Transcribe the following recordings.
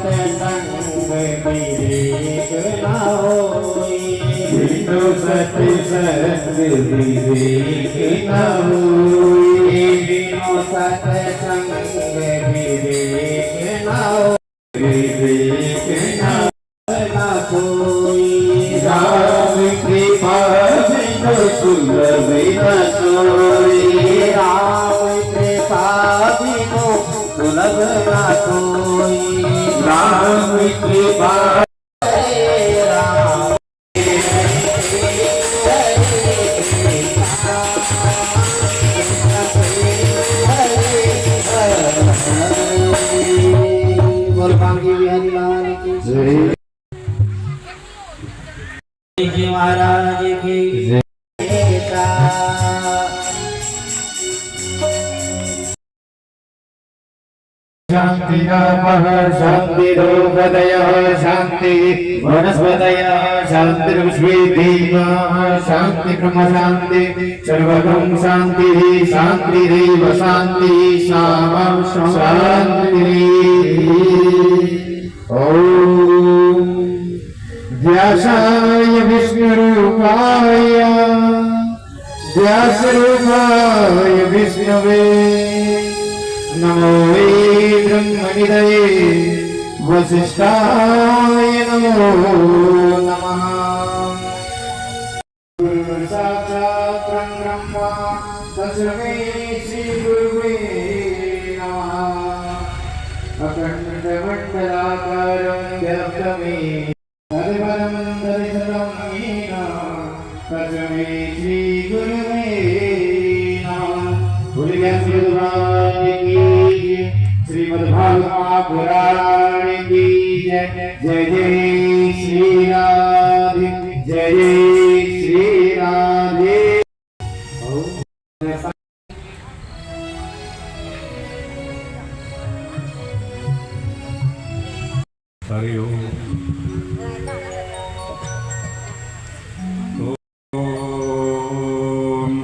सत्संग विवेक न होई, बिनु सत्संग विवेक न होई, बिनु सत्संग विवेक न होई, विवेक न कोई। राम कृपा बिनु सुलभ न सोई, राम कृपा बिनु सुलभ न कोई, राम कृपा महाराज की जय। शांति शांतिरोपदयः शांति वनस्पतयः शांतिर्विश्वे देवाः शांति ब्रह्म शांति सर्वगं शांतिः शांतिरेव शांतिः शामा शांतिः। ओम व्यासाय विष्णुरूपाय व्यासरूपाय विष्णवे नमो वै ब्रह्मनिधये वसिष्ठाय नमो नमः। साक्षात् ब्रह्मा तस्मै श्रीगुरुवे नमः। अखण्डमण्डलाकारं व्याप्तमेन तत्परं दर्शनं येन तस्मै श्रीगुरुवे नमः। श्रीमद्भागवत पुराण की जय। जय जय श्री राधे, जय जय श्री राधे। हरि ओम।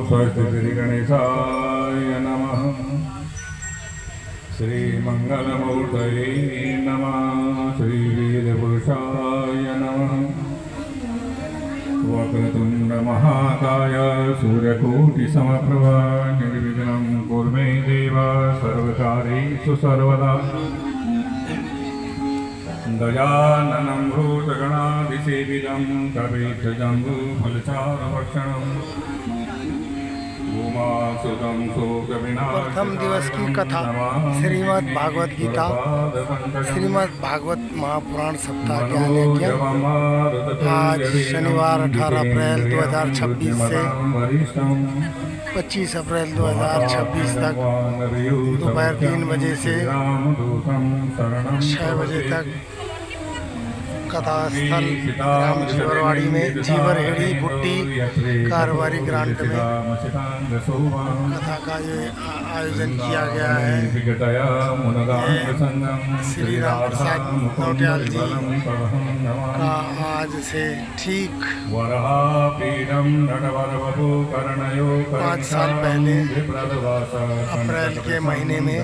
स्वस्ति गणेशाय नमः। श्री मंगलमूर्तये नमः। श्री वेदपुरुषाय नमः। वक्रतुंड महाकाय सूर्यकोटिसमप्रभा निर्विघ्नं कुरु मे देव सर्वकार्येषु सर्वदा। गजाननं भूतगणाधिसेवितं कपीशजम्बूफलचारुभक्षणम् प्रथम दिवस की कथा श्रीमद् भागवत गीता, श्रीमद् भागवत महापुराण सप्ताह ज्ञान यज्ञ आज शनिवार 18 अप्रैल 2026 से 25 अप्रैल 2026 तक दोपहर 3 बजे से 6 बजे तक कथा स्थल ग्राम जीवरवाड़ी में जीवरहेड़ी बुट्टी कारोबारी ग्रांट में कथा का ये आयोजन किया गया है। श्री राम प्रसाद नौटियाल जी का आज से ठीक 5 साल पहले अप्रैल के महीने में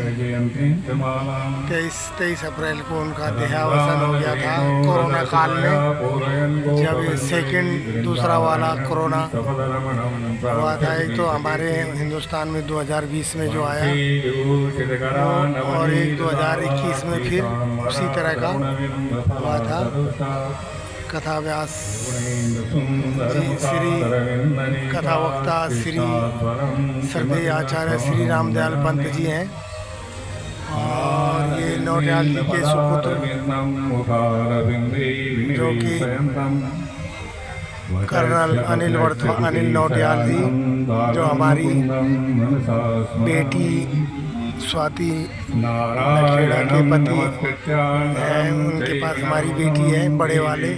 23 अप्रैल को उनका देहावसान हो गया था कोरोना काल में। जब ये दूसरा वाला कोरोना हुआ था, एक तो हमारे हिंदुस्तान में 2020 में जो आया और एक 2021 में फिर उसी तरह का हुआ था। कथा व्यास जी श्री कथा वक्ता श्री श्रद्धेय आचार्य श्री रामदयाल पंत जी हैं और ये नौटियाल जी के सुपुत्र जो कि कर्नल अनिल नौटियाल जी जो हमारी बेटी स्वाति नखेड़ा के पति हैं, उनके पास हमारी बेटी है बड़े वाले,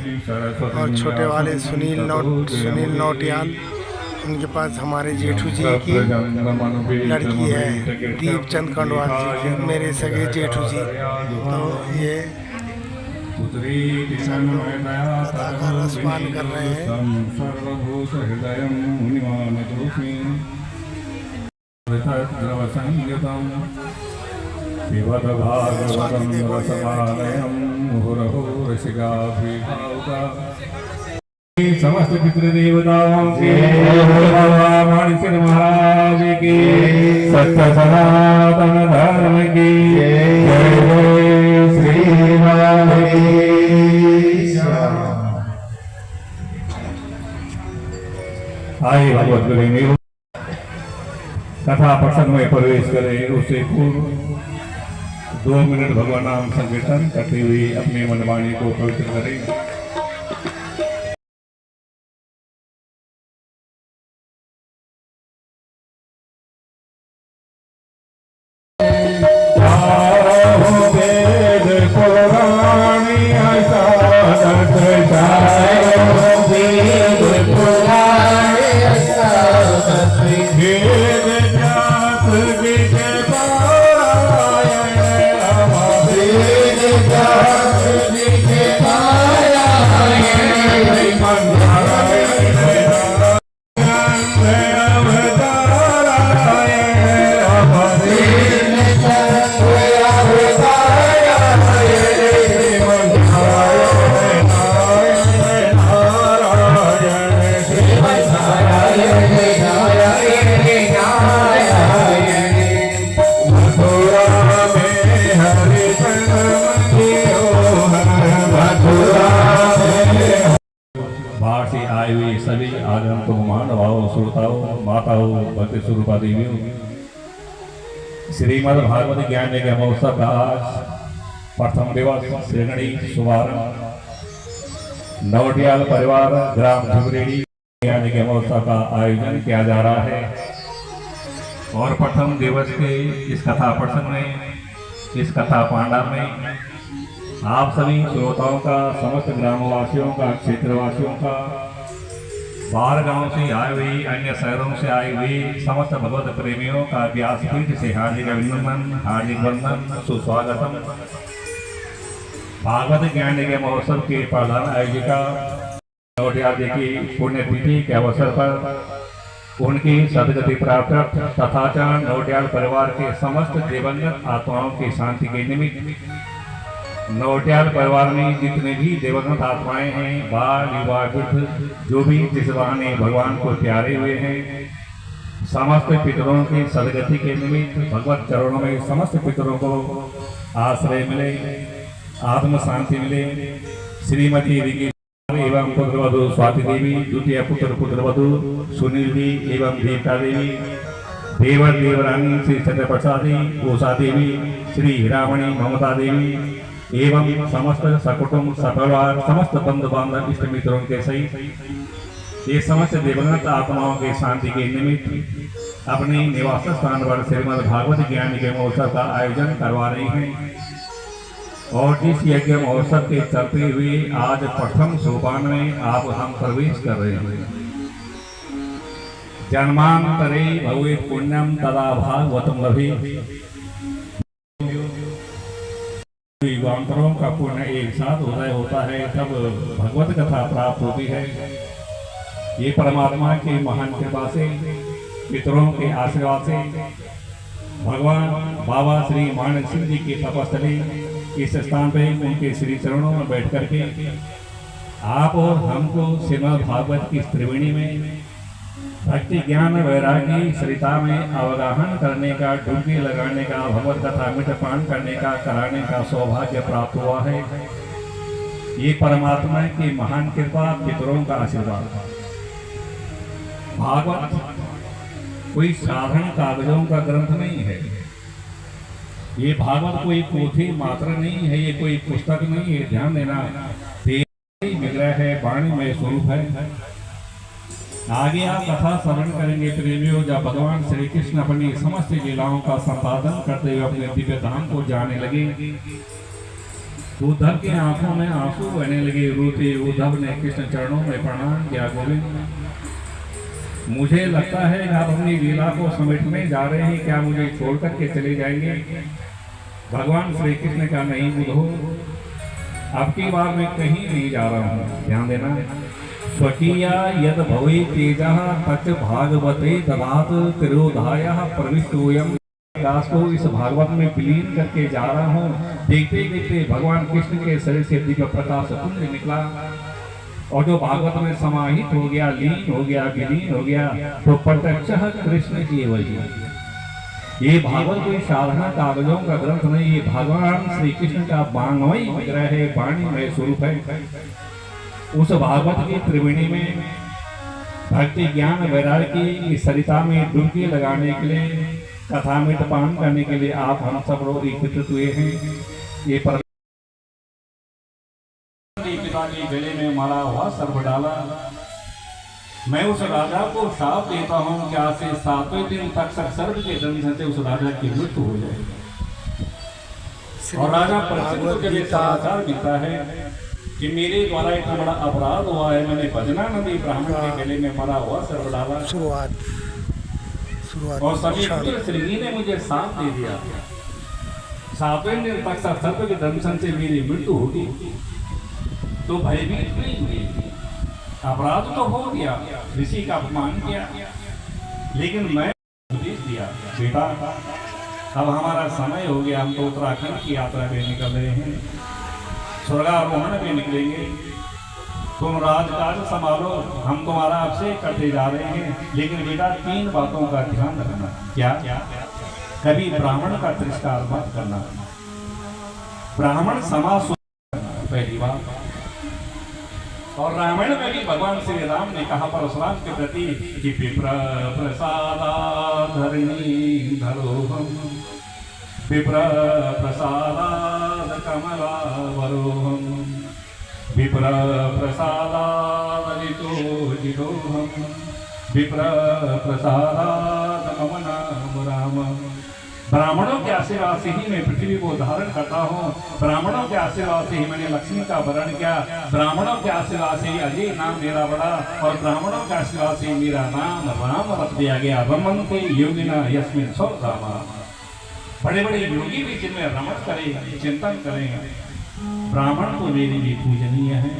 और छोटे वाले सुनील नौटियाल उनके पास हमारे जेठू जी की लड़की है दीपचंद खंडवाल जी की, मेरे सगे जेठू जी। तो ये कथा का रसपान कर रहे हैं। पिबत भागवतं रसमालयं मुहुरहो रसिकाभिभावुका। समस्त पितृदेवताओं की बाबा माणिक महाराज की, सत्य सनातन धर्म की जय जय श्री राधे। आइए भगवत गुरु कथा प्रसंग में प्रवेश करें, उससे पूर्व 2 मिनट भगवान नाम संकीर्तन करते हुए अपने मनवाणी को पवित्र करें। बाहर से आए हुए सभी आगंतुक मानवाओं, श्रोताओं, माताओं, भक्ति स्वरूपा देवियों, श्रीमद् भागवत ज्ञान के महोत्सव का आज प्रथम दिवस श्रीगणी शुभारंभ नवटियाल परिवार ग्राम झुमरेड़ी ज्ञान के महोत्सव का आयोजन किया जा रहा है। और प्रथम दिवस के इस कथा प्रसंग में, इस कथा पांडा में आप सभी श्रोताओं का, समस्त ग्रामवासियों का, क्षेत्रवासियों का, बाहर गांव से आए हुए, अन्य शहरों से आए हुए समस्त भगवत प्रेमियों का व्यासपीठ से हार्दिक अभिनंदन, हार्दिक वंदन, सुस्वागतम। भागवत ज्ञान के महोत्सव के प्रधान आयोजिका नवटियाल जी की पुण्यतिथि के अवसर पर उनकी सदगति प्राप्त तथा नवटियाल परिवार के समस्त दिवंगत आत्माओं की शांति के निमित्त नवटियाल परिवार में जितने भी दिवंगत आत्माएं हैं, बाल युवा वृद्ध, जो भी जिस बहाने भगवान को प्यारे हुए हैं, समस्त पितरों की सदगति के निमित्त भगवत चरणों में समस्त पितरों को आश्रय मिले, आत्म शांति मिले। श्रीमती रिकी एवं पुत्रवधु स्वाति देवी, द्वितीय पुत्रवधु सुनील जी एवं देवता देवी, देवर देवरानी श्री सत्यप्रसादी उषा देवी, श्री हीरामणि ममता देवी एवं समस्त सकुटुंब सपरिवार, समस्त बंधु बांधव, इष्ट मित्रों के सहित ये समस्त दिवंगत आत्माओं के शांति के निमित्त अपने निवास स्थान पर श्रीमद् भागवत ज्ञान के महोत्सव का आयोजन करवा रही हैं। और जिस यज्ञ महोत्सव के चलते हुए आज प्रथम सोपान में आप हम प्रवेश कर रहे हैं। जन्मांतरे भवेत् पुण्यम तदा भागवतम लभेत्। युगांतरों का पुण्य एक साथ उदय होता है, तब भगवत कथा प्राप्त होती है। ये परमात्मा की महान कृपा से, पितरों के आशीर्वाद से भगवान बाबा श्री मानक सिंह जी की तपस्थली इस स्थान पे उनके श्री चरणों में बैठ करके आप और हमको श्रीमद् भागवत की त्रिवेणी में भक्ति ज्ञान वैरागी सरिता में अवगाहन करने का, डुबकी लगाने का, भगवत कथा मिठपान करने का, कराने का सौभाग्य प्राप्त हुआ है। ये परमात्मा की महान कृपा, पितरों का आशीर्वाद। भागवत कोई साधारण कागजों का ग्रंथ नहीं है। ये भागवत कोई पोथी मात्र नहीं है, ये कोई पुस्तक नहीं है। ध्यान देना, विग्रह है, वाणी में स्वरूप है। आगे आप कथा श्रवण करेंगे प्रेमियों, जब भगवान श्री कृष्ण अपनी समस्त लीलाओं का संपादन करते हुए अपने दिव्य धाम को जाने लगे तो उद्धव की आंखों में आंसू बहने लगे। रोते उद्धव ने कृष्ण चरणों में प्रणाम किया, गोविंद मुझे लगता है आप अपनी लीला को समेटने जा रहे हैं, क्या मुझे छोड़ करके चले जाएंगे? भगवान श्री कृष्ण का नहीं बुधो, अब की बार मैं कहीं नहीं जा रहा हूँ। ध्यान देना, स्वकीया यद भवे तेजः तच्च भागवते ददात तिरोधायः प्रविष्टोयम् विकास को इस भागवत में विलीन करके जा रहा हूँ। देखते देखते भगवान कृष्ण के शरीर से दिव्य प्रकाश पुण्य निकला और जो भागवत में समाहित हो गया, लीन हो गया, विलीन हो गया, तो प्रत्यक्ष कृष्ण की वही। ये भागवत कोई साधारण कागजों का ग्रंथ नहीं, ये भगवान श्री कृष्ण का वाङ्मय विग्रह है, वाणीमय स्वरूप है। उस भागवत की त्रिवेणी में भक्ति ज्ञान वैराग्य की सरिता में डुबकी लगाने के लिए, कथामृत पान करने के लिए आप हम सब लोग एकत्रित हुए हैं। ये पर पिता के गले में मारा हुआ सर्प डाला। मैं उस राजा को शाप देता हूँ कि आज से 7वें दिन तक सर्प के दंशन से उस राजा की मृत्यु हो जाए। और राजा परीक्षित को जब समाचार मिलता है कि मेरे द्वारा इतना बड़ा अपराध हुआ है, मैंने भजना नदी ब्राह्मण के गले में मरा हुआ सर्प डाला और सभी पुत्र श्रृंगी ने मुझे साथ दे दिया, 7वें दिन तक सर्प के दंशन से मेरी मृत्यु होगी, तो भयभीत नहीं हुई। अपराध तो हो गया, ऋषि का अपमान किया, लेकिन मैं उपदेश दिया, बेटा अब हमारा समय हो गया, हम तो उत्तराखंड की यात्रा पे निकल रहे हैं, स्वर्गारोहण पे निकलेंगे, तुम राजकाज संभालो, हम तुम्हारा अभिषेक करते जा रहे हैं, लेकिन बेटा 3 बातों का ध्यान रखना। क्या? कभी ब्राह्मण का तिरस्कार मत करना, ब्राह्मण समाज पहली बात। और रामायण में भी भगवान श्री राम ने कहा परशुराम के प्रति कि विप्र प्रसादाधरणी धरोहम, विप्र प्रसादाद कमलावरोहम, विप्र प्रसादादितोजितोहम, विप्र प्रसादाद मम नाम राम। ब्राह्मणों के आशीर्वाद से ही मैं पृथ्वी को धारण करता हूँ, ब्राह्मणों के आशीर्वाद से ही मैंने लक्ष्मी का वरण किया, ब्राह्मणों के आशीर्वाद से ही अजय नाम मेरा बड़ा, और ब्राह्मणों के आशीर्वाद से मेरा नाम राम रख दिया गया। रमन्ते योगिना यस्मिन् सौ रामा। बड़े बड़े योगी भी जिनमें रमण करें, चिंतन करें, ब्राह्मण तो मेरे लिए पूजनीय है।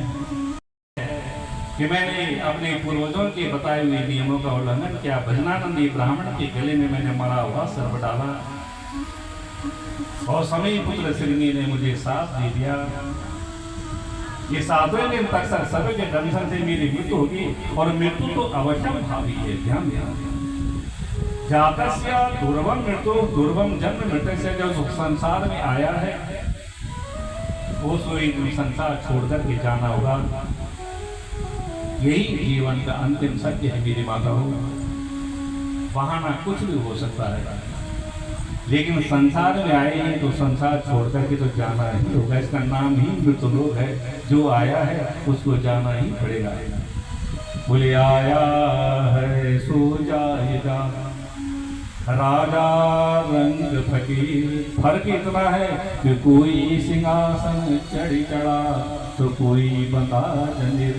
कि मैंने अपने पूर्वजों के बताए हुए नियमों का उल्लंघन किया, भजनानंदी ब्राह्मण के गले में मैंने मरा हुआ सर्प डाला और समय पुत्र श्रृंगी ने मुझे साथ दे दिया। ये 7वें दिन तक सर्प के दंशन से मेरी मृत्यु होगी, और मृत्यु तो अवश्यम भावी है, ध्यान देना। जातस्य दुर्गम मृत्यु, दुर्गम जन्म मृत्यु से जो संसार में आया है वो संसार छोड़कर के जाना होगा। यही जीवन का अंतिम सत्य है मेरी माता हो। वहां ना कुछ भी हो सकता है, लेकिन संसार में आए हैं तो संसार छोड़ करके तो जाना ही होगा। इसका नाम ही मृत्युलोक है, जो आया है उसको जाना ही पड़ेगा। बोले आया है सो जाएगा, राजा रंग फकीर। फर्क इतना है कि कोई सिंहासन चढ़ा तो कोई बंदा जंजीर।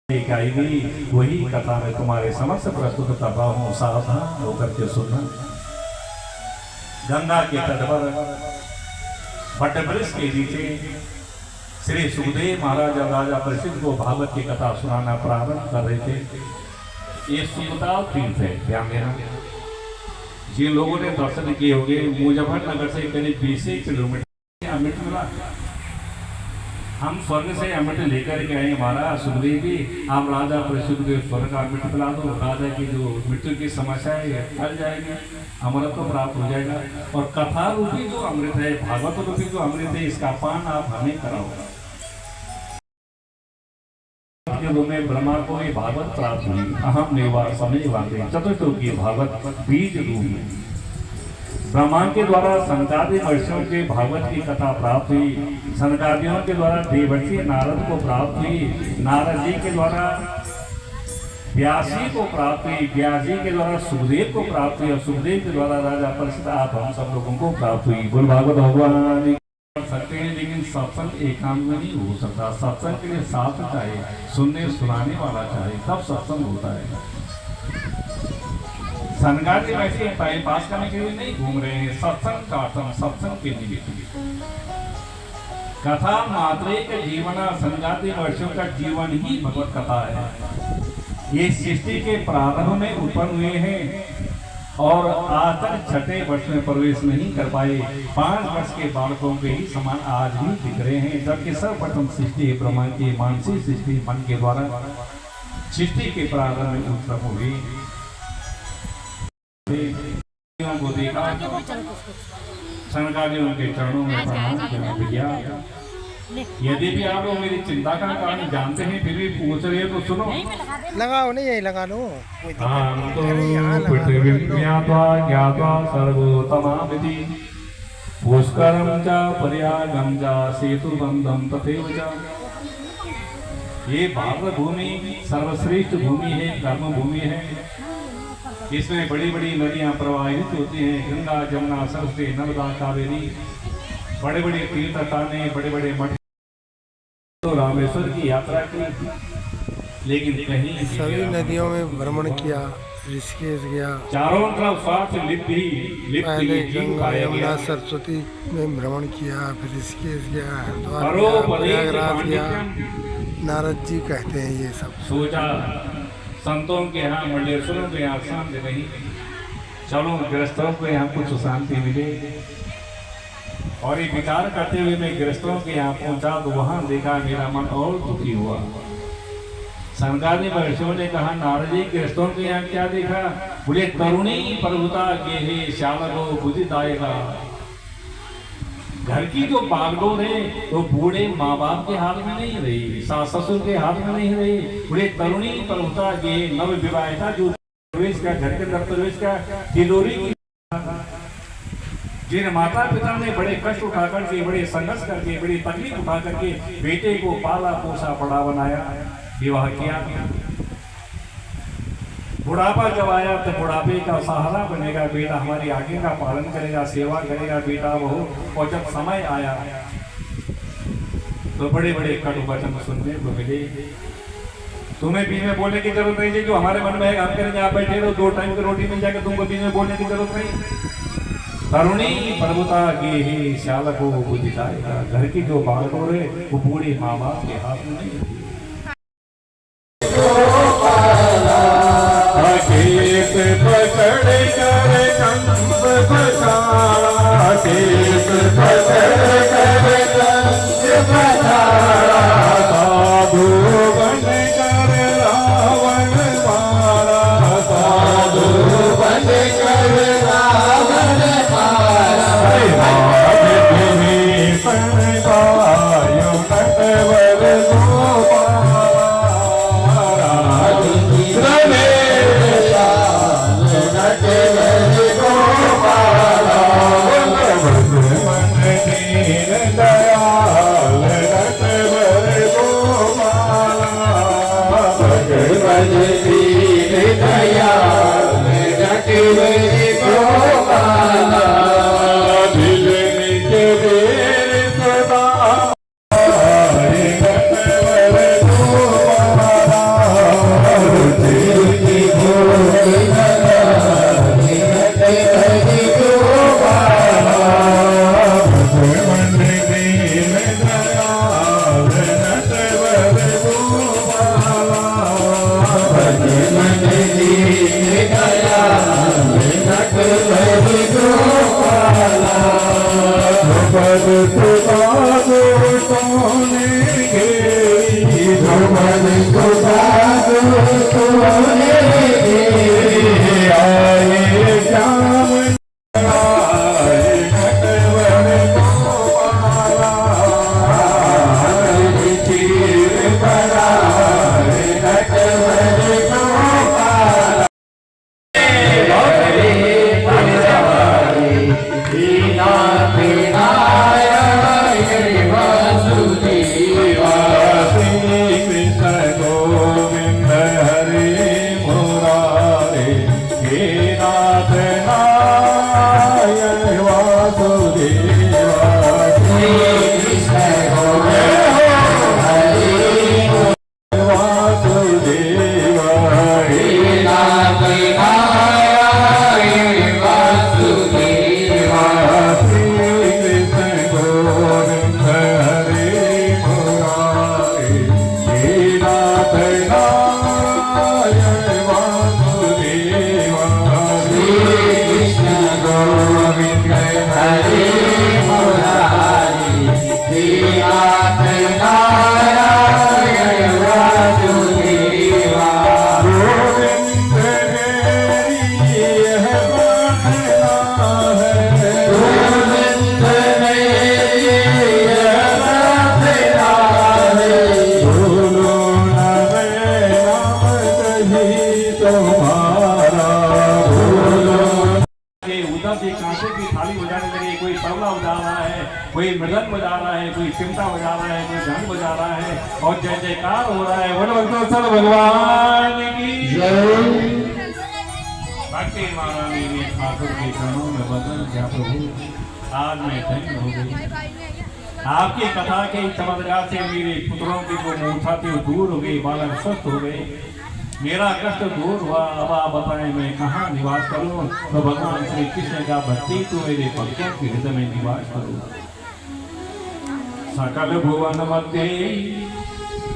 वही कथा में तुम्हारे समक्ष प्रस्तुत कर रहा हूँ, सावधान होकर के सुनना। गंगा के तट पर वटवृक्ष के नीचे श्री सुखदेव महाराज राजा परीक्षित को भागवत की कथा सुनाना प्रारंभ कर रहे थे। ये सुखदाव तीर्थ है, ध्यान देना। जिन लोगों ने दर्शन किए होंगे, मुजफ्फरनगर से करीब 20 किलोमीटर अमृत मिला। हम स्वर्ग से अमृत लेकर के आए महाराज सुखदेव जी, आप राजा परीक्षित को स्वर्ग का अमृत पिला दो, राजा की जो मृत्यु की समस्या है टल जाएगी, अमृत को प्राप्त हो जाएगा। और कथा रूपी जो अमृत है, भागवत रूपी जो अमृत है, इसका पान आप हमें कराओ। में ब्रह्मा को ये भागवत प्राप्त हुई, अहम नेवा समय वाले चतुर्थ भागवत बीज रूप ब्रह्मा के द्वारा सनकादि महर्षियों के भागवत की कथा प्राप्त हुई। सनकादियों के द्वारा देवर्षि नारद को प्राप्त हुई, नारद जी के द्वारा व्यास जी को प्राप्त हुई, व्यास जी के द्वारा सुखदेव को प्राप्त हुई, और सुखदेव के द्वारा राजा परीक्षित आप हम सब लोगों को प्राप्त हुई। बोल भागवत भगवान कर सकते हैं, लेकिन सत्संग एकांत में नहीं हो सकता। सत्संग के लिए साथ चाहिए, सुनने सुनाने वाला चाहिए, तब सत्संग होता है। सनकादि वैसे टाइम पास करने के लिए नहीं घूम रहे हैं, सत्संग काटम सत्संग के निमित्त। कथा मात्रे के जीवन, सनकादि वर्षों का जीवन ही भगवत कथा है। ये सृष्टि के प्रारंभ में उत्पन्न हुए हैं, और आज तक छठे वर्ष में प्रवेश नहीं कर पाए 5 वर्ष के बालकों के ही समान आज भी दिख रहे हैं, जबकि सर्वप्रथम सृष्टि ब्रह्मांड की मानसिक सृष्टि मन के द्वारा सृष्टि के प्रारंभ में उत्पन्न हुई। को देखा, सनकादियों के चरणों में प्रणाम किया। यदि भी आप लोग मेरी चिंता का कारण जानते हैं फिर भी पूछ रहे हो तो सुनो। लगाओ नहीं, यही लगा लो। ज्ञात्वा सर्वोत्तमामिति पुष्करं च पर्यागं च सेतुबन्धं तथैव च। ये भारत भूमि सर्वश्रेष्ठ भूमि है, कर्म भूमि है। इसमें बड़ी बड़ी नदियां प्रवाहित होती हैं, गंगा जमुना सरस्वती नर्मदा कावेरी, बड़े बड़े तीर्थ स्थान, बड़े बड़े मठ। तो रामेश्वर की यात्रा की, लेकिन कहीं सभी नदियों में भ्रमण किया, ऋषिकेश गया, चारों तरफ स्वार्थ लिप्ति पहले गंगा यमुना सरस्वती में भ्रमण किया, फिर ऋषिकेश गया, हरिद्वार गया, प्रयागराज गया। नारद जी कहते हैं ये सब। सोचा संतों के यहाँ मंडलेश्वरों के यहाँ शांति नहीं, चलो गृहस्थों को यहाँ कुछ शांति मिले। और ये विचार करते हुए मैं गृहस्थों के यहाँ पहुंचा तो वहां देखा मेरा मन और दुखी हुआ। सनकादि महर्षियों ने कहा नारद जी गृहस्थों के यहाँ क्या देखा? बोले तरुणी प्रभुता गेहे श्यामलो बुद्धिदायका। घर की जो बागडोर है तो बूढ़े माँ बाप के हाथ में नहीं रही, सास ससुर के हाथ में नहीं रही। बोले तरुणी प्रभुता गेहे नव विवाहिता जो प्रवेश का घर के अंदर प्रवेश का तिजोरी की, जिन माता पिता ने बड़े कष्ट उठा करके, बड़े संघर्ष करके, बड़ी तकलीफ उठा करके बेटे को पाला पोसा बड़ा बनाया, विवाह किया। बुढ़ापा जब आया तो बुढ़ापे का सहारा बनेगा बेटा, हमारी आज्ञा का पालन करेगा, सेवा करेगा बेटा बहू। और जब समय आया तो बड़े बड़े कटु वचन सुनने को मिले। तुम्हें बीच में बोलने की जरूरत नहीं है, जो हमारे मन में है हम करेंगे, आप बैठे रहो, 2 टाइम की रोटी मिल जाएगा, तुमको बीच में बोलने की जरूरत नहीं। तरुणी प्रभुता गेहे श्यालको बुद्धिदायका। घर की जो बागडोर है वो बूढ़े माँ बाप के हाथ में नहीं है। पकड़ कर कंस बचाड़ा, केस पकड़ कर कंस बचाड़ा, साधु बन कर रावण मारा, साधु बन कर रावण मारा। विभीषण वायु नटवर Hare मृदंग बजा रहा है, कोई चिमटा बजा रहा है, कोई घंट बजा रहा है और जय जयकार हो रहा है। बोलो भक्तवत्सल भगवान की जय। भक्ति महारानी ने ठाकुर के चरणों में वंदन किया। प्रभु आज मैं धन्य हो गई, आपकी कथा के चमत्कार से मेरे पुत्रों की जो मूर्छा थी वो दूर हो गई, बालक स्वस्थ हो गए, मेरा कष्ट दूर हुआ। अब आप बताएं मैं कहाँ निवास करूं? तो भगवान श्री कृष्ण का भक्ति तो मेरे भक्तों के हृदय में निवास करूं। सकल भुवन मध्य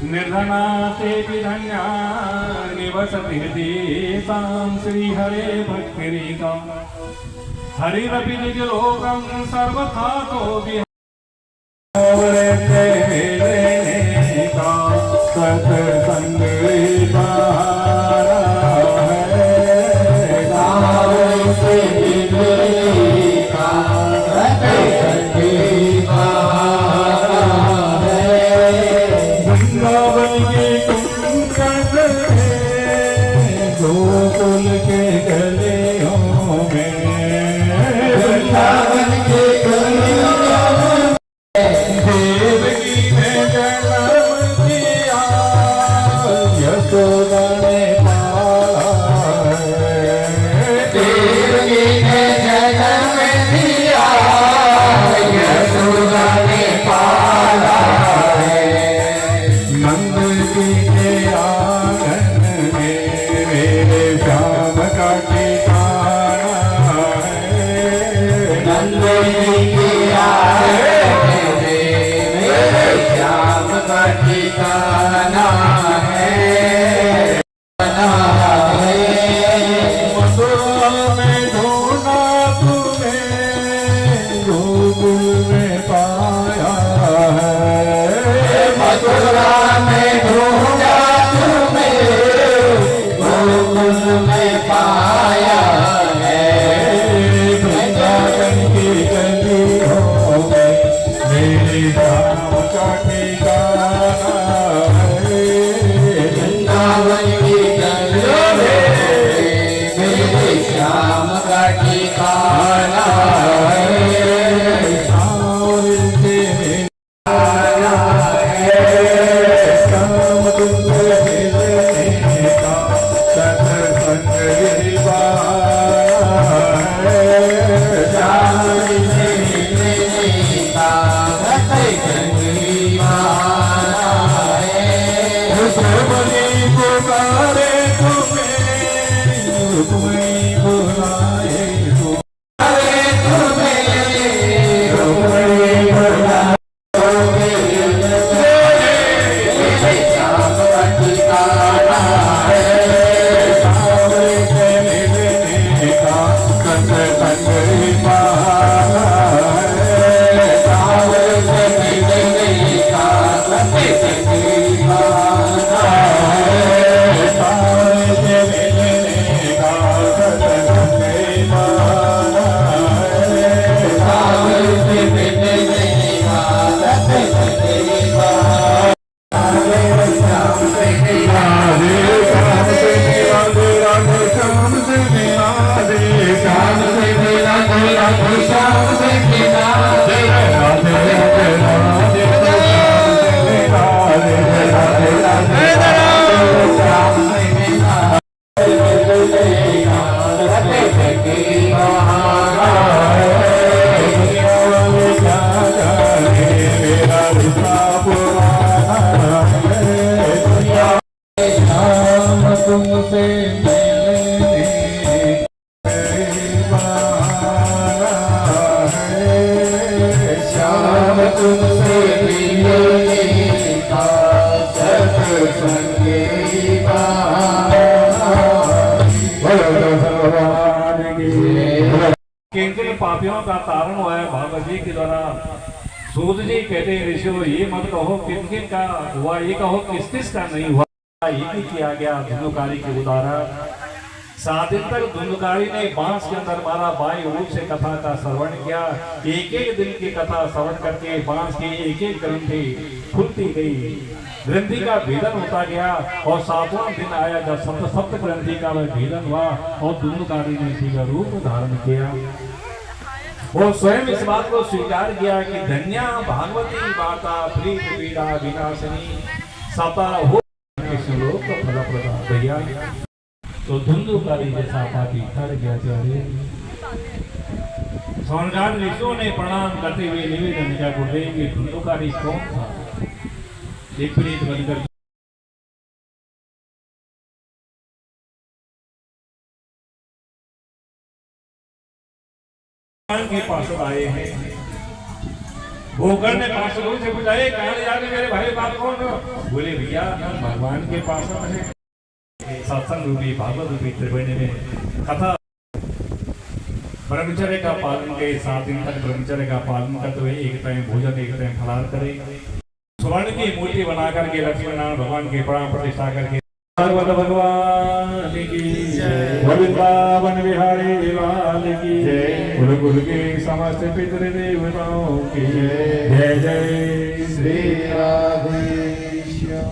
निर्धना ते विधन्या निवसति हृदय तां श्री हरे भक्तिरेका हरिरपि निज लोकं सर्वथा तो विहारे सत्संग गोकुल के गलियों में वृंदावन के गलियों में देवकी ने जन्म दिया, यशोदा ने पाला है। देवकी ने जन्म दिया, यशोदा ने पाला है। नंद जी के आंगन मेरे श्याम का ठिकाना है। नंद जी के आंगन मेरे श्याम का ठिकाना है। मथुरा में ढूंढा तुम्हें, गोकुल में पाया है। मथुरा में ढूंढा तुम्हें, गोकुल में पाया है। वृंदावन की गलियों में मेरे श्याम का ठिकाना है। वृंदावन की गलियों में मेरे श्याम का ठिकाना है। सावर से आया है, श्याम तुझे मिलने का सत्संग दीवाना है। श्याम तुझे मिलने का सत्संग दीवाना है। रुक्मणी पुकारे तुम्हें, रुक्मणी बुलाए तुम्हें, रुक्मणी बुलाए श्याम का ठिकाना है। सावरे से मिलने का सत्संग दीवाना है। सावरे से मिलने का सत्संग दीवाना है। सावरे से मिलने का सत्संग दीवाना है। सावरे से मिलने का सत्संग दीवाना है। तुमसे मिलने है। श्याम तुमसे मिलने का सत्संग किन पापियों का तारण हुआ है भागवत जी के द्वारा। सूत जी कहते हैं ऋषियों ये मत कहो किन किन का हुआ, ये कहो किस किस का नहीं हुआ। ये किया गया धुंधुकारी के उदाहरण। 7 दिन तक धुंधुकारी ने बांस के अंदर मारा, बाई ओर से कथा का श्रवण किया। एक एक दिन की कथा श्रवण करके बांस की एक एक ग्रंथि खुलती गई, ग्रंथि का भेदन होता गया और 7वां दिन आया जब सप्त ग्रंथि का वह भेदन हुआ और धुंधुकारी ने दिव्य रूप धारण किया। वो स्वयं इस बात को स्वीकार किया कि धन्या भागवती माता प्रीत पीड़ा विनाशिनी सता हो श्लोक फलप्रदा भैया। तो धुंधुकारी जैसा पापी ठहर गया चाहे। सोनगार ऋषियों ने प्रणाम करते हुए निवेदन किया, गुरुदेव कि धुंधुकारी कौन था? विपरीत बनकर के पास आए हैं। भोकर ने पार्षदों से पूछा, कहाँ ले जाके मेरे भाई बाप कौन? बोले भैया भगवान के पास है। सत्संग रूपी भागवत रूपी त्रिवेणी में कथा ब्रह्मचर्य का पालन के 7 दिन तक ब्रह्मचर्य का पालन करते हुए एक टाइम भोजन एक टाइम फलाहार करें। स्वर्ण की मूर्ति बना करके लक्ष्मी नारायण भगवान की प्राण प्रतिष्ठा करके भगवान की जय, वृंदावन बिहारी लाल की जय, कुल कुल के समस्त पितृदेवताओं की जय। जय जय श्री राधेश्याम।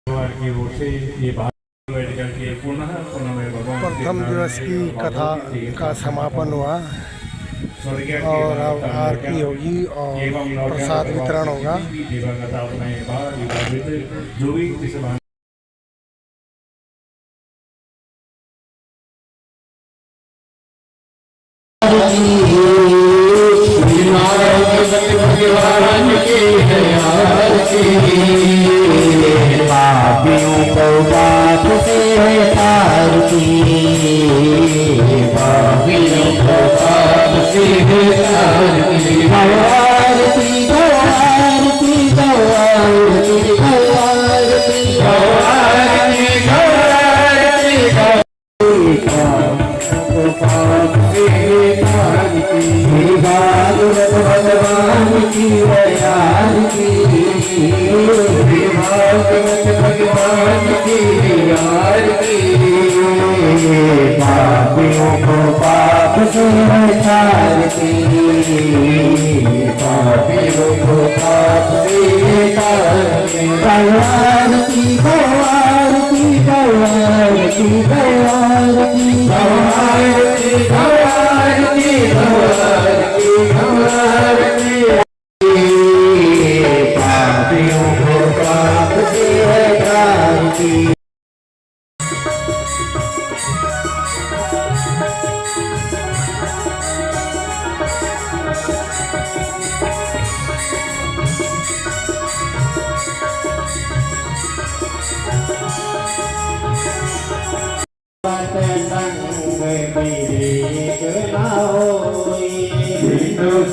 भगवान की ओर से ये बात बैठ करके पुनः भगवान प्रथम दिवस की कथा का समापन हुआ और अब आरती होगी और प्रसाद वितरण होगा। जो भी जिसे भगवान की है आरती, पापियों को पाप से है आरती, पापियों को पाप से है आरती। आरती आरती आरती पाप से भागवत भगवान की यार की, भागवत भगवान की यार की, पापियों को पाप से तारती, पापियों को पाप से तारती। आरती आरती आरती आरती पापियों को पाप से तारती।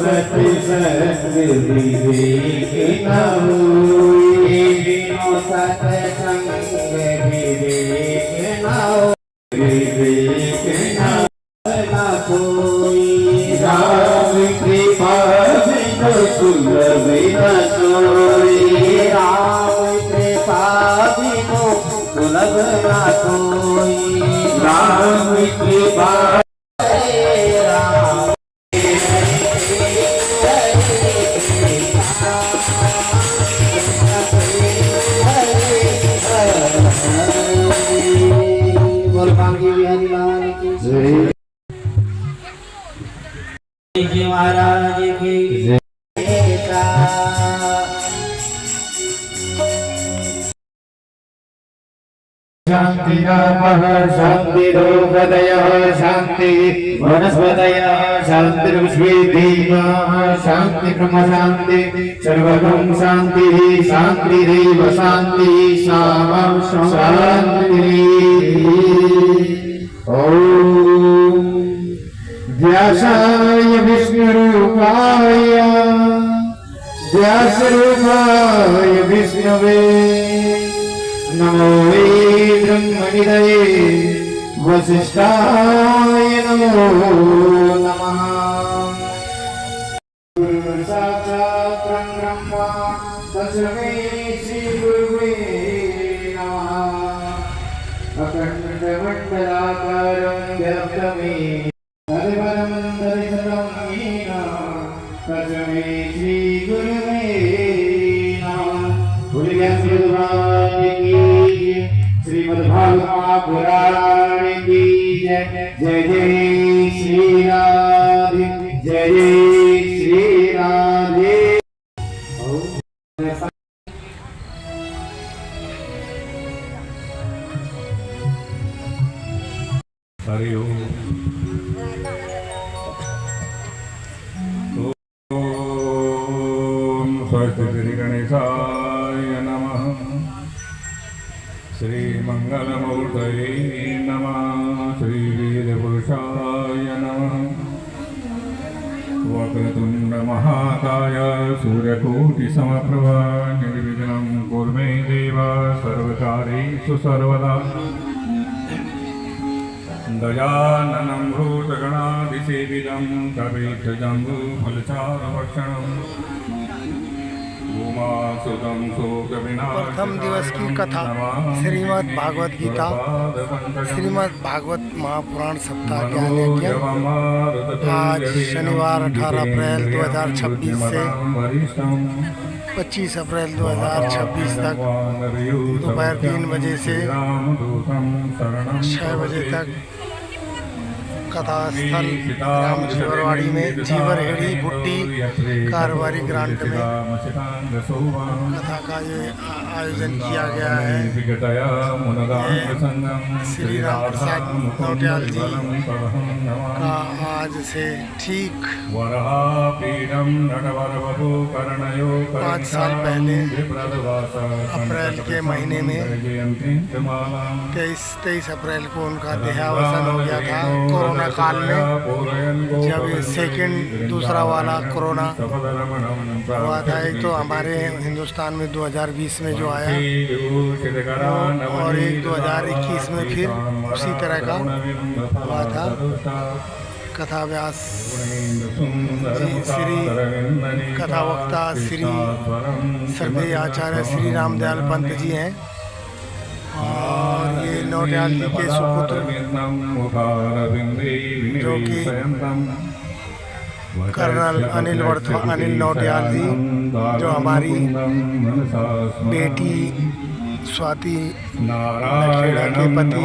सत्य संग विवेक न होई, बिनु सत्संग विवेक न होई, विवेक न कोई। राम कृपा बिनु सुलभ न सोई, राम कृपा बिनु सुलभ न कोई। राम कृपा महाराज की जय। शांति शांतिरोपदयः शांति वनस्पतयः शांतिर्विश्वेदेवाः शांति ब्रह्म शांति सर्वगं शांतिः शांतिरेव शांतिः शामं शांतिः। ओम व्यासाय विष्णुरूपाय व्यासरूपाय विष्णवे नमो वै ब्रह्मनिधये वसिष्ठाय नमो नमः। साक्षात् ब्रह्मा तस्मै श्री गुरुवे नमः। अखण्डमण्डलाकारं व्याप्तमेन तत्पदं दर्शनं येन तस्मै श्री गुरुवे नमः। श्रीमद्भागवत पुराण की जय। जय जय श्री राधे जय जय श्री राधे। हरि ओम। स्वस्ति श्री गणेशाय नमः। श्री मंगलमूर्तये नमः। श्री वीरपुरुषाय नमः। वक्रतुंड महाकाय सूर्यकोटि समप्रभा निर्विघ्नं कुरु मे देव सर्वकार्येषु सर्वदा। गजाननं भूतगणाधिसेवितं कपिध्वजम्बूफलचारुभक्षणम् उमासुतं शोकविनाशकारणं। प्रथम दिवस की कथा श्रीमद् भागवत गीता, श्रीमद् भागवत महापुराण सप्ताह ज्ञान यज्ञ। आज शनिवार 18 अप्रैल 2026 से 25 अप्रैल 2026 तक दोपहर 3 बजे से 6 बजे तक कथा स्थल ग्राम जीवरवाड़ी में जीवरहेड़ी बुट्टी कारोबारी ग्रांट में कथा का ये आयोजन किया गया है। श्री राम प्रसाद नौटियाल जी का आज से ठीक 5 साल पहले अप्रैल के महीने में 23 अप्रैल को उनका देहावसान हो गया था। कोरोना काल में जब ये दूसरा वाला कोरोना हुआ था, एक तो हमारे हिंदुस्तान में 2020 में जो आया और एक 2021 में फिर उसी तरह का हुआ था। कथा व्यास जी श्री कथा वक्ता श्री श्रद्धेय आचार्य श्री रामदयाल पंत जी हैं और ये नौटियाल जी के सुपुत्र जो कि कर्नल अनिल नौटियाल जी जो हमारी बेटी स्वाति नखेड़ा के पति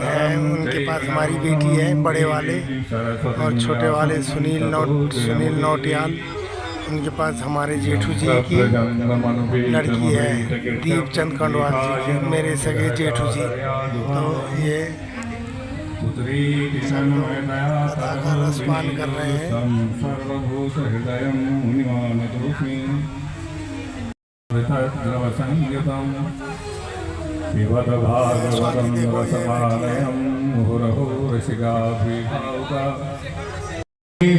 हैं, उनके पास हमारी बेटी है बड़े वाले, और छोटे वाले सुनील नौटियाल उनके पास हमारे जेठू जी की लड़की है दीपचंद खंडवाल जी की, मेरे सगे जेठू जी। तो ये सब लोग कथा का रसपान कर रहे हैं।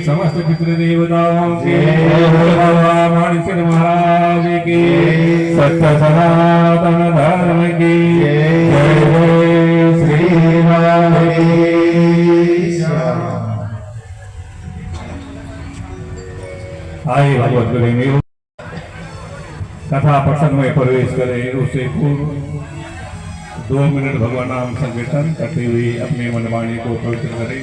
समस्त पितृदेवताओं के माणिक महाराज की, सत्य सनातन धर्म की जय जय श्री राधे। आइए भगवत प्रेमी कथा प्रसंग में प्रवेश करें, उससे पूर्व 2 मिनट भगवान नाम संकीर्तन करते हुए अपने मनवाणी को पवित्र करें।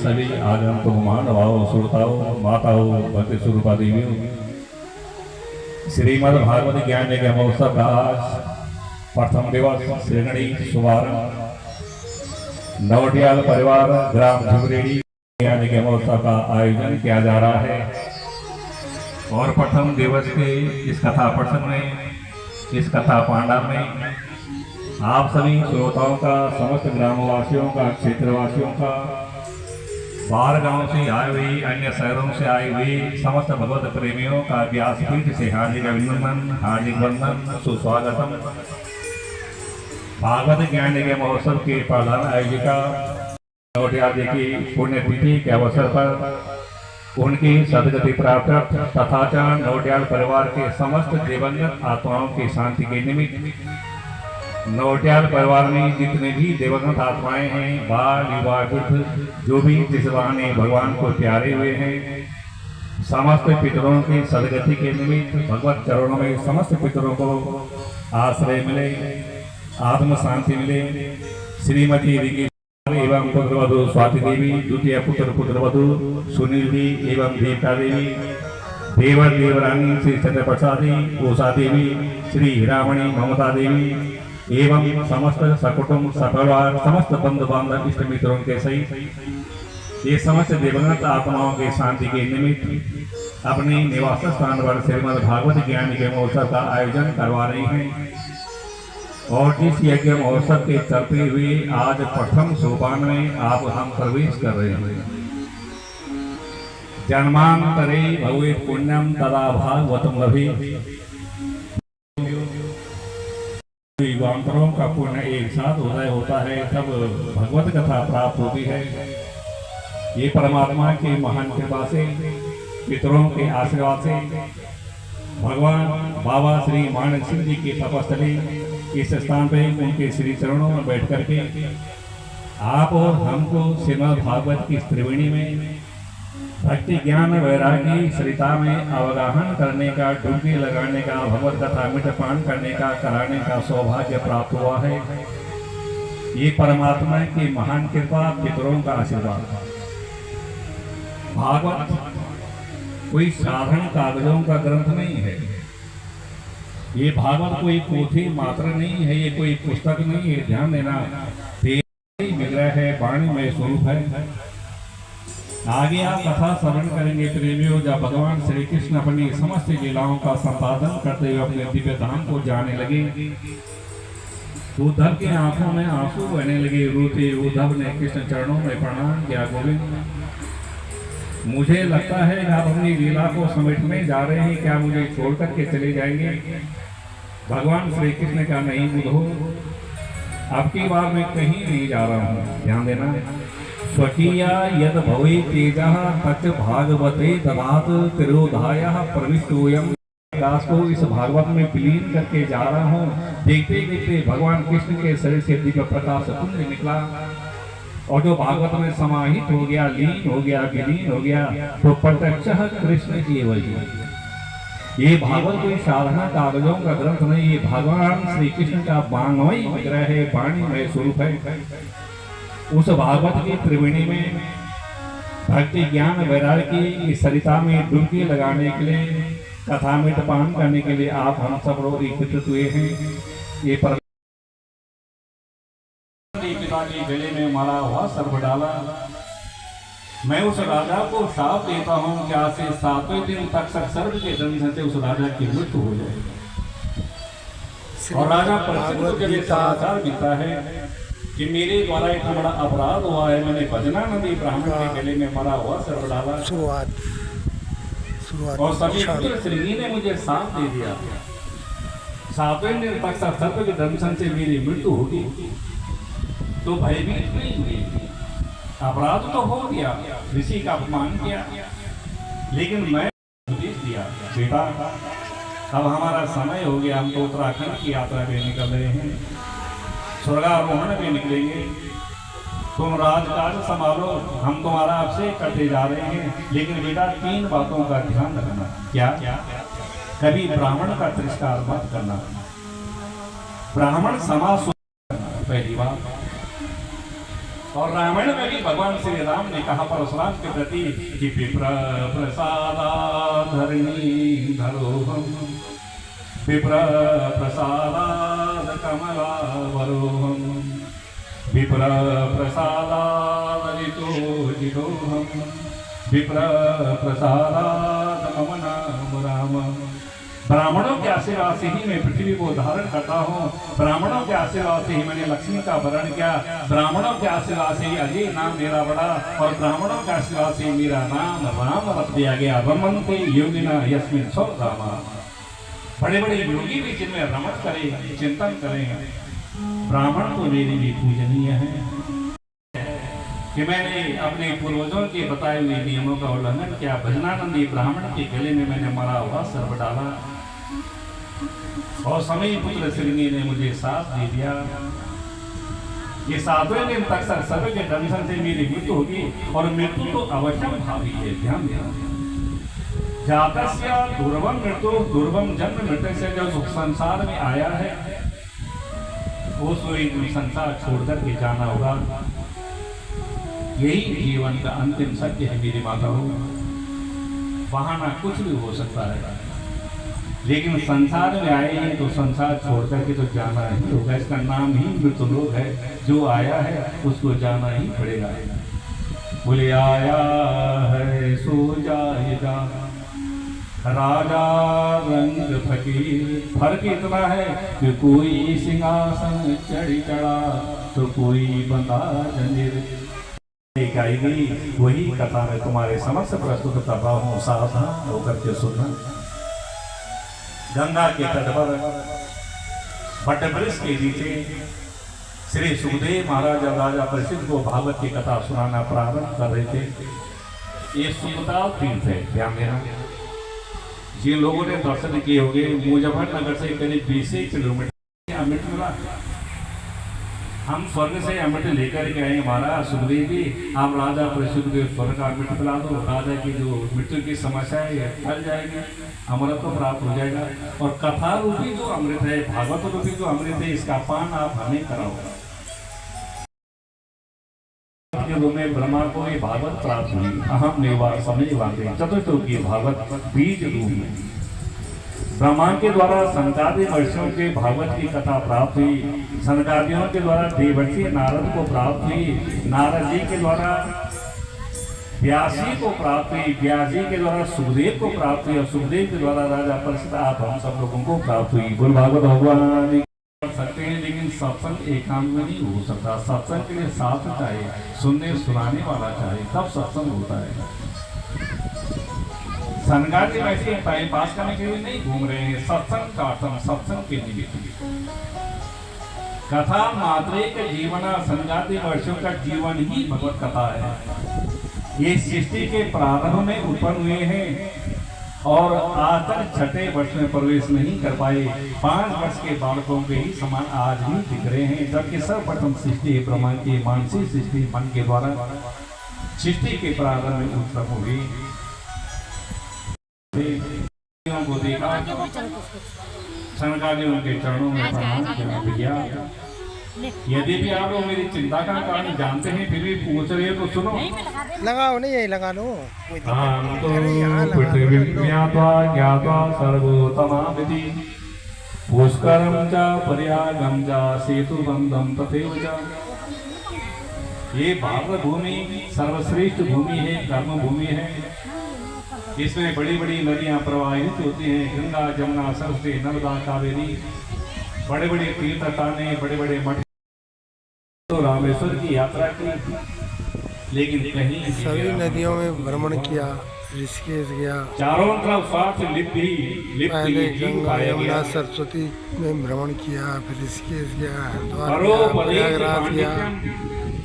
सभी आगंतुक मानवाओं श्रोताओं माताओं भक्ति स्वरूपा देवियों, श्रीमद् भागवत ज्ञान यज्ञ महोत्सव का आज प्रथम दिवस श्रीगणी शुभारंभ नौटियाल परिवार ग्राम झुमरेड़ी ज्ञान यज्ञ महोत्सव का आयोजन किया जा रहा है। और प्रथम दिवस के इस कथा प्रसंग में, इस कथा पांडाव में आप सभी श्रोताओं का, समस्त ग्रामवासियों का, क्षेत्रवासियों का बाहर गांव से आए हुए, अन्य शहरों से आए हुए समस्त भगवत प्रेमियों का व्यासपीठ से हार्दिक अभिनंदन, हार्दिक वंदन, सुस्वागतम। भागवत ज्ञान के महोत्सव के प्रधान आयोजिका नौटियाल जी की पुण्यतिथि के अवसर पर उनकी सदगति प्राप्त तथा नौटियाल परिवार के समस्त दिवंगत आत्माओं की शांति के निमित्त नौटियाल परिवार में जितने भी दिवंगत आत्माएं हैं, बाल युवा वृद्ध, जो भी जिस बहाने भगवान को प्यारे हुए हैं, समस्त पितरों की सदगति के निमित्त भगवत चरणों में समस्त पितरों को आश्रय मिले, आत्म शांति मिले। श्रीमती रिकी एवं पुत्रवधु स्वाति देवी, द्वितीय पुत्रवधु सुनील जी एवं देवता देवी, देवर देवरानी श्री छत्रप्रसादी उषा देवी, श्री हीरामणि ममता देवी एवं समस्त सकुटुंब सपरिवार समस्त बंधु बांधव इष्ट मित्रों के सहित ये समस्त दिवंगत आत्माओं के शांति के निमित्त अपने निवास स्थान पर श्रीमद् भागवत ज्ञान के महोत्सव का आयोजन करवा रही हैं। और इस यज्ञ महोत्सव के चलते हुए आज प्रथम सोपान में आप हम प्रवेश कर रहे हैं। जन्मांतरे भवे पुण्यम तदा भागवतम लभे। युगांतरों का पुण्य एक साथ उदय होता है, तब भगवत कथा प्राप्त होती है। ये परमात्मा की महान कृपा से, पितरों के आशीर्वाद से भगवान बाबा श्री मानक सिंह जी की तपस्थली इस स्थान पे उनके श्री चरणों में बैठ करके आप और हमको श्रीमद् भागवत की त्रिवेणी में भक्ति ज्ञान वैरागी सरिता में अवगाहन करने का, डुबकी लगाने का, भगवत कथा मिठपान करने का, कराने का सौभाग्य प्राप्त हुआ है। ये परमात्मा की महान कृपा, पितरों का आशीर्वाद। भागवत कोई साधारण कागजों का ग्रंथ नहीं है। ये भागवत कोई पोथी मात्र नहीं है, ये कोई पुस्तक नहीं है। ध्यान देना, विग्रह है, वाणी में स्वरूप है। आगे आप कथा श्रवण करेंगे प्रेमियों, जब भगवान श्री कृष्ण अपनी समस्त लीलाओं का संपादन करते हुए अपने दिव्य धाम को जाने लगे तो उद्धव की आंखों में आंसू बहने लगे। रोते उद्धव ने कृष्ण चरणों में प्रणाम किया, गोविंद मुझे लगता है आप अपनी लीला को समेटने जा रहे हैं, क्या मुझे छोड़ करके चले जाएंगे? भगवान श्री कृष्ण का नहीं बुधो, अब की बार मैं कहीं नहीं जा रहा हूँ। ध्यान देना, स्वकीया यद भवे तेजः तच्च भागवते ददात तिरोधायः प्रविष्टोयम्। दास को इस भागवत में विलीन करके जा रहा हूँ। देखते देखते भगवान कृष्ण के शरीर से दिव्य प्रकाश कुंज निकला और जो भागवत में समाहित हो गया, लीन हो गया, विलीन हो गया, तो प्रत्यक्ष कृष्ण जी वही। ये भागवत कोई साधारण कागजों का ग्रंथ नहीं, ये भगवान श्री कृष्ण का वाङ्मय विग्रह है, वाणी में स्वरूप है। उस भागवत की त्रिवेणी में भक्ति ज्ञान वैराग्य की सरिता में डुबकी लगाने के लिए, कथा में पान करने के लिए आप हम सब लोग एकत्रित हुए हैं। ये पर पिता के गले में मारा हुआ सर्प डाला। मैं उस राजा को शाप देता हूँ कि आज से 7वें दिन तक सर्प के दंशन से उस राजा की मृत्यु हो जाए। और राजा परीक्षित को जब समाचार मिलता है कि मेरे द्वारा इतना बड़ा अपराध हुआ है, मैंने भजना नदी ब्राह्मण के गले में मरा हुआ सर्प डाला और सभी पुत्र श्रेणी ने मुझे साथ दे दिया, 7वें दिन तक सर्प के दंशन से मेरी मृत्यु होगी, तो भयभीत नहीं हुई। अपराध तो हो गया, ऋषि का अपमान किया, लेकिन मैं उपदेश दिया, बेटा अब हमारा समय हो गया, हम तो उत्तराखंड की यात्रा पे निकल रहे हैं, स्वर्गारोहण पे निकलेंगे, तुम राजकाज संभालो, हम तुम्हारा आपसे करते जा रहे हैं, लेकिन बेटा 3 बातों का ध्यान रखना। क्या? कभी ब्राह्मण का तिरस्कार मत करना, ब्राह्मण समाज पहली बात। और रामायण में भी भगवान श्री राम ने कहा परशुराम के प्रति कि विप्र प्रसादाधरणी धरोहम, विप्र प्रसादाद कमलावरोहम, विप्र प्रसादादितोजितोहम, विप्र प्रसादाद मम नाम राम। ब्राह्मणों के आशीर्वाद से ही मैं पृथ्वी को धारण करता हूँ, ब्राह्मणों के आशीर्वाद से ही मैंने लक्ष्मी का वरण किया, ब्राह्मणों के आशीर्वाद से ही अजय नाम मेरा बड़ा, और ब्राह्मणों के आशीर्वाद से मेरा नाम राम रख दिया गया। रमन्ते योगिना यस्मिन् सौ रामा। बड़े बड़े योगी भी जिनमें रमन करें, चिंतन करें, ब्राह्मण तो मेरे लिए पूजनीय है कि मैंने अपने पूर्वजों के बताए हुए नियमों का उल्लंघन किया। भजनानंदी ब्राह्मण के गले में मैंने मरा हुआ सर्प डाला और समय पुत्र श्रीनी ने मुझे साथ दे दिया। ये 7वें दिन तक सर्प के दंशन से मेरी मृत्यु होगी, और मृत्यु तो अवश्यम भावी है। ध्यान देना, जातस्य दुर्गम मृत्यु, दुर्गम जन्म मृत्यु से जो संसार में आया है वो संसार छोड़कर के जाना होगा। यही जीवन का अंतिम सत्य है मेरी माताओं। बहाना कुछ भी हो सकता है, लेकिन संसार में आए हैं तो संसार छोड़ करके तो जाना ही होगा। इसका नाम ही मृत्युलोक है। जो आया है उसको जाना ही पड़ेगा। बोले आया है सो जाएगा, राजा रंग फकीर। फर्क इतना है कि कोई सिंहासन चढ़ा तो कोई बंदा जंजीर। गाई गई वही कथा में तुम्हारे समक्ष प्रस्तुत कर रहा हूँ, सावधान होकर के सुनना। गंगा के तट पर वटवृक्ष के नीचे श्री सुखदेव महाराज राजा परीक्षित को भागवत की कथा सुनाना प्रारंभ कर रहे थे। ये सुखताल तीर्थ है। ध्यान देना, जिन लोगों ने दर्शन किए होंगे, मुजफ्फरनगर से करीब 20 किलोमीटर अमृत मिला। हम स्वर्ग से अमृत लेकर के आए। महाराज सुखदेव जी, आप राजा परीक्षित को स्वर्ग का अमृत पिला दो, राजा की जो मृत्यु की समस्या है टल जाएगी, अमृत को प्राप्त हो जाएगा। और कथा रूपी जो अमृत है, भागवत रूपी जो अमृत है, इसका पान आप हमें कराओ। में ब्रह्मा को ये भागवत प्राप्त हुई। अहम निवार समय वाले चतुर्थ की भागवत बीज रूप में ब्रह्मा के द्वारा सनकादि महर्षियों के भागवत की कथा प्राप्त हुई। सनकादियों के द्वारा देवर्षि नारद को प्राप्त हुई। नारद जी के द्वारा व्यास जी को प्राप्त हुई। व्यास जी के द्वारा सुखदेव को प्राप्त हुई, और सुखदेव के द्वारा राजा परीक्षित आप हम सब लोगों को प्राप्त हुई। बोल भागवत भगवान कर सकते हैं, लेकिन सत्संग एकांत में नहीं हो सकता। सत्संग के लिए साथ चाहिए, सुनने सुनाने वाला चाहिए, तब सत्संग होता है। सनकादि वैसे टाइम पास करने के लिए नहीं घूम रहे हैं, सत्संग का सत्संग के निमित्त। कथा मात्रे के जीवन, सनकादि वर्षों का जीवन ही भगवत कथा है। ये सृष्टि के प्रारंभ में उत्पन्न हुए हैं और आज तक 6ठे वर्ष में प्रवेश नहीं कर पाए। 5 वर्ष के बालकों के ही समान आज भी दिख रहे हैं। जबकि सर्वप्रथम सृष्टि ब्रह्मांड की मानसिक सृष्टि मन के द्वारा सृष्टि के प्रारंभ में उत्पन्न हुई। को देखा, सनकादियों के चरणों में प्रणाम किया। यदि भी आप लोग मेरी चिंता का कारण जानते हैं, फिर भी पूछ रहे हो तो सुनो। लगाओ नहीं, यही लगा लो। सर्वोत्तमामिति पुष्करम च पर्यागम च सेतुबंधम तथैव च। ये भारत भूमि सर्वश्रेष्ठ भूमि है, कर्म भूमि है। इसमें बड़ी बड़ी नदियां प्रवाहित होती हैं, गंगा जमुना सरस्वती नर्मदा कावेरी। बड़े बड़े तीर्थ स्थाने, बड़े बड़े मठ। तो रामेश्वर की यात्रा की, लेकिन कहीं सभी नदियों में भ्रमण किया, ऋषिकेश गया, चारों तरफ स्वार्थ लिप्ति पहले गंगा यमुना सरस्वती में भ्रमण किया, फिर ऋषिकेश गया, प्रयागराज गया।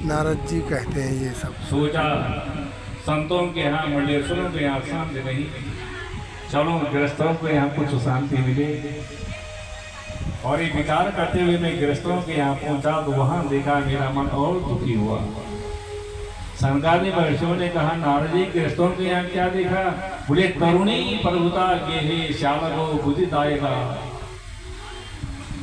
नारद जी कहते हैं ये सब। सोचा संतों के यहाँ, मंडलेश्वरों के यहाँ शांति नहीं, चलो गृहस्थों को यहाँ कुछ शांति मिले। और ये विचार करते हुए मैं गृहस्थों के यहाँ पहुंचा तो वहां देखा मेरा मन और दुखी हुआ। सनकादि महर्षियों ने कहा, नारद जी गृहस्थों के यहाँ क्या देखा? बोले तरुणी प्रभुता के हे श्यामो बुद्धिदायका।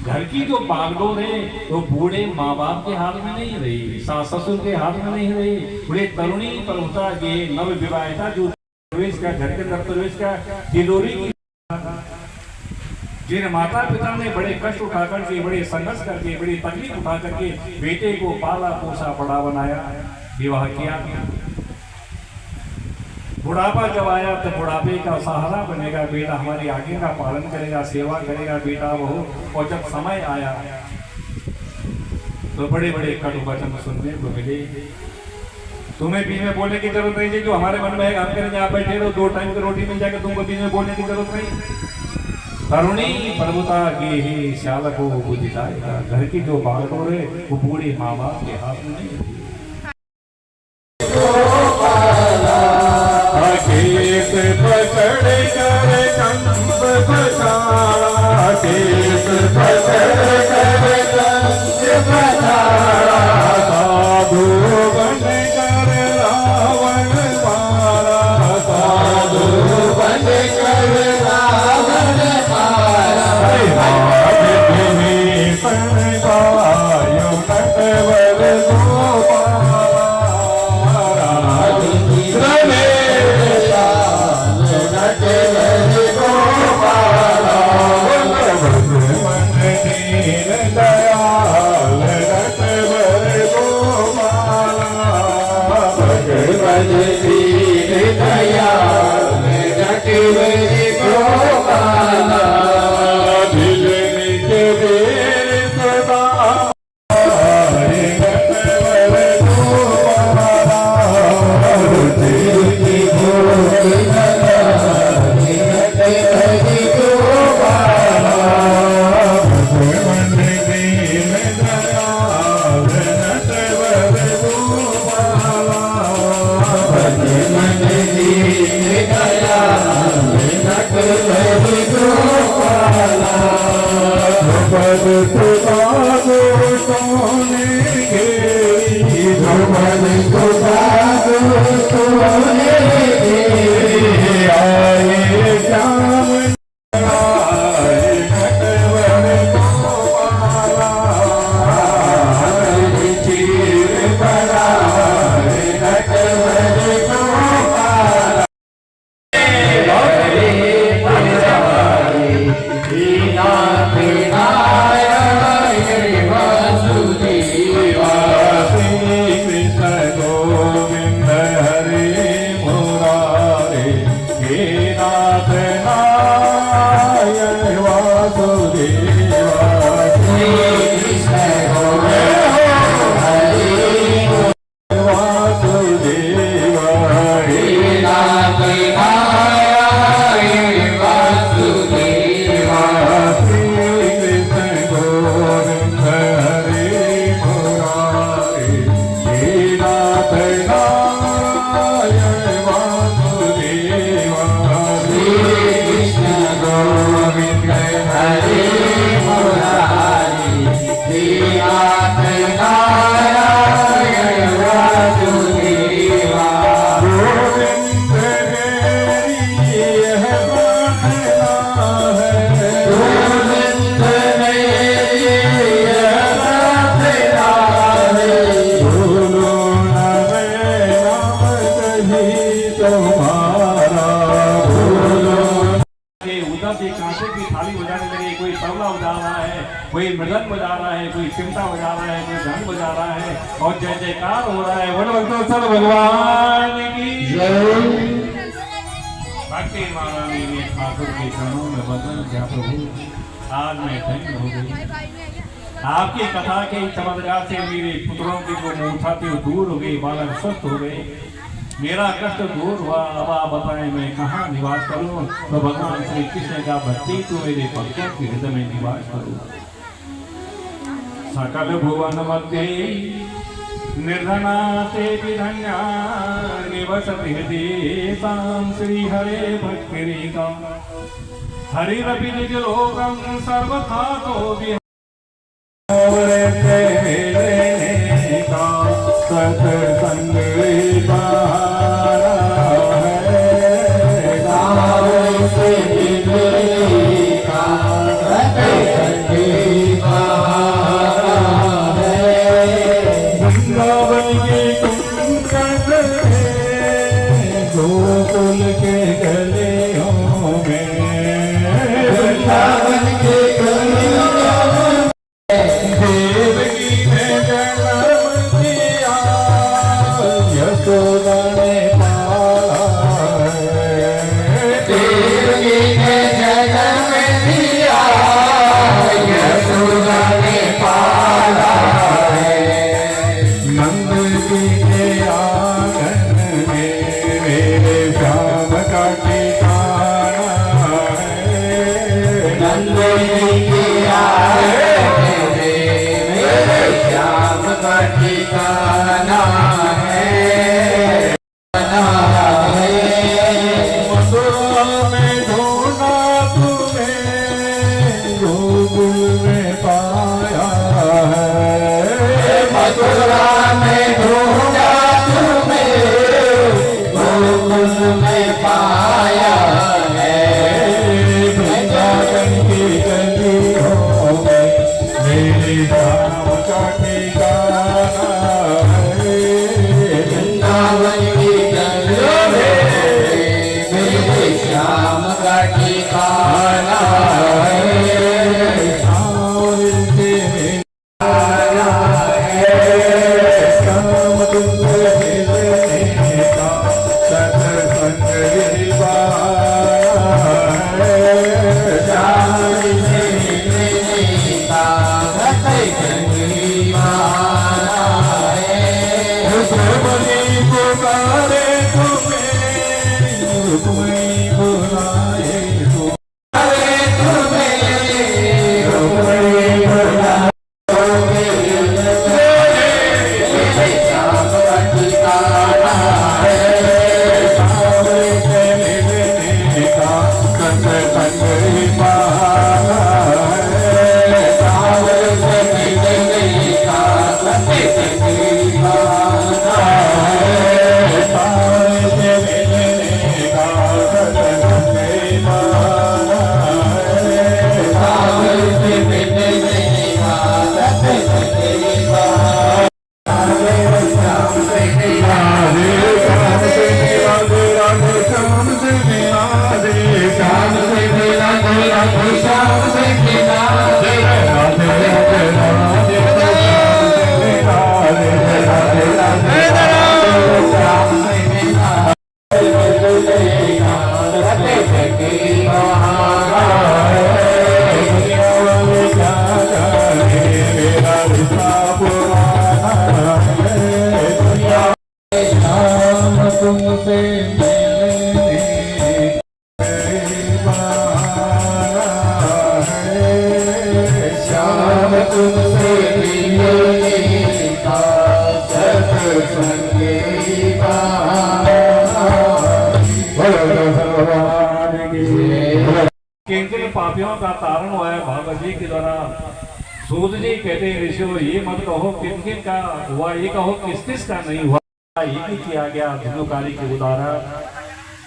घर की जो बागडोर है वो बूढ़े माँ बाप के हाथ में नहीं रही, सास ससुर के हाथ में नहीं रही। बोले तरुणी प्रभुता के नव विवाहिता जो प्रवेश का, घर के अंदर प्रवेश का तिजोरी की, जिन माता पिता ने बड़े कष्ट उठा करके, बड़े संघर्ष करके, बड़ी तकलीफ उठा करके बेटे को पाला पोसा बड़ा बनाया, विवाह किया, बुढ़ापा जब आया तो बुढ़ापे का सहारा बनेगा बेटा, हमारी आज्ञा का पालन करेगा, सेवा करेगा बेटा बहू। और जब समय आया तो बड़े बड़े कटु वचन सुनने को मिले। तुम्हें बीच में बोलने की जरूरत नहीं है, जो हमारे मन में है हम करेंगे। आप बैठे रहो, 2 टाइम की रोटी मिल जाएगा, तुमको बीच में बोलने की जरूरत नहीं। तरुणी प्रभुता गे ही श्याल को बुझाएगा। घर की जो बात हो रहे वो बूढ़े माँ बाप के हाथ में नहीं। पकड़ कर कंस बचाड़ा, केस पकड़ कर कंस बचाड़ा, साधु बन कर रावण मारा, साधु बन कर रावण मारा। विभीषण गायो नटवर कोई मृदंग बजा रहा है, कोई चिमटा बजा रहा है, कोई ढंग बजा रहा है और जय जयकार हो रहा है। वनवंतोत्सव भगवान की जय। भक्ति महारानी ने ठाकुर के चरणों में वंदन किया। प्रभु आज मैं धन्य हो गई, आपकी कथा के चमत्कार से मेरे पुत्रों की जो मूर्छा थी दूर हो गई, बालक स्वस्थ हो गए, मेरा कष्ट दूर हुआ। अब आप बताएं मैं कहाँ निवास करूं? तो भगवान श्री कृष्ण का भक्ति तो मेरे भक्तों के हृदय में निवास करूं। सकल भुवन मध्य निर्धनाते विधन्या निवसति हृदय श्री हरे भक्तिरेका हरिरपि निज लोकं सर्वथा तो सत्संग गोकुल के गलियों में, वृंदावन के गलियों में देवकी ने जन्म दिया। तुमसे श्याम तुमसे किंकिन पापियों का तारण हुआ है भागवत जी के द्वारा। सूत जी कहते हैं ऋषियों ये मत कहो किन का हुआ, ये कहो किस का नहीं हुआ। ये भी किया गया धुंधुकारी के उदाहरण।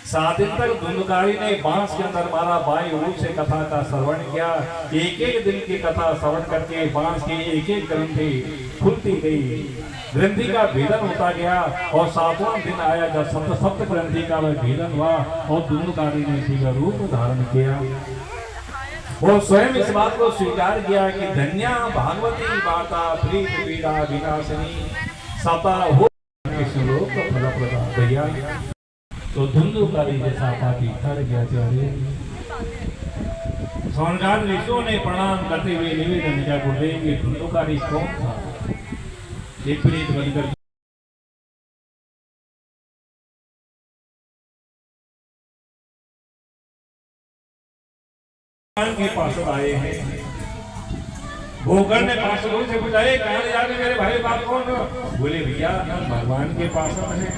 7 दिन तक धुंधुकारी ने बांस के अंदर मारा, बाई रूप से कथा का श्रवण किया। एक एक दिन की कथा श्रवण करके बांस की एक एक ग्रंथि खुलती गई, ग्रंथि का भेदन होता गया और 7वां दिन आया जब सप्त ग्रंथि का वह भेदन हुआ और धुंधुकारी ने दिव्य रूप धारण किया। वो स्वयं इस बात को स्वीकार किया कि धन्या भागवती वार्ता प्रीत पीड़ा विनाशिनी सता हो श्लोक फलप्रदा भैया। तो धुंधुकारी जैसा पापी कर गया चाहे। सोनगार ऋषियों ने प्रणाम करते हुए निवेदन किया, गुरुदेव ये धुंधुकारी कौन था? एक प्रीत बनकर के पास आए हैं। भोगर ने पार्षदों से पूछा, कहाँ ले जाके मेरे भाई बाप कौन? बोले भैया भगवान के पास है।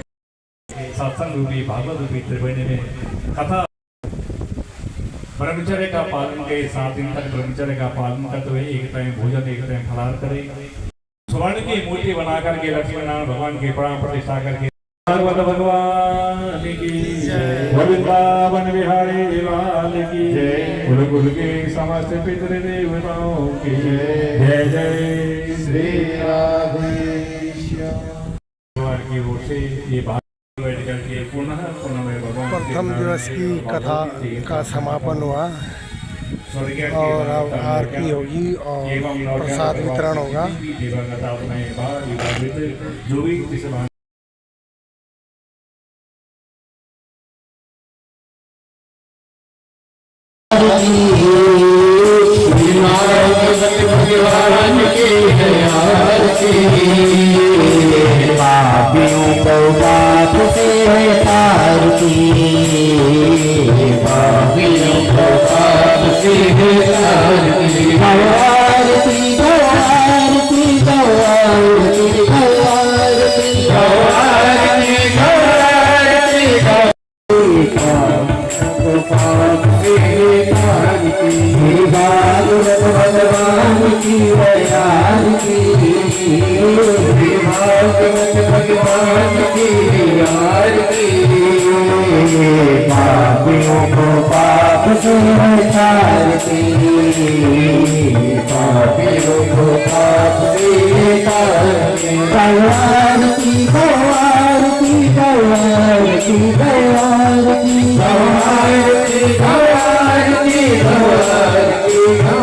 सत्संग रूपी भागवत रूपी त्रिवेणी में कथा ब्रह्मचर्य का पालन के 7 दिन तक ब्रह्मचर्य का पालन करते हुए एक टाइम भोजन एक टाइम फलाहार करें। स्वर्ण की मूर्ति बना करके लक्ष्मी नारायण भगवान की प्राण प्रतिष्ठा करके भगवत भगवान की जय, वृंदावन बिहारी लाल की जय, कुल कुल के समस्त पितृ देवताओं की जय। जय जय श्री राधेश्याम। भगवान की ओर से ये बात बैठ करके पुनः भगवान प्रथम दिवस की कथा का समापन हुआ और अब आरती होगी और प्रसाद वितरण होगा। जो भी पापियों को बाप से है तारती, पापियों को बाप से है तारती। गवारती गवारती गवारती गवारती गवारती गवारती पाप से है तारती। भागवत भगवान की दयाल की, भागवत भगवान की यार की। पापियों को पाप से तारती, पापियों को पाप से तारती। गवारती गवारती गवारती गवारती गवारती गवारती गवारती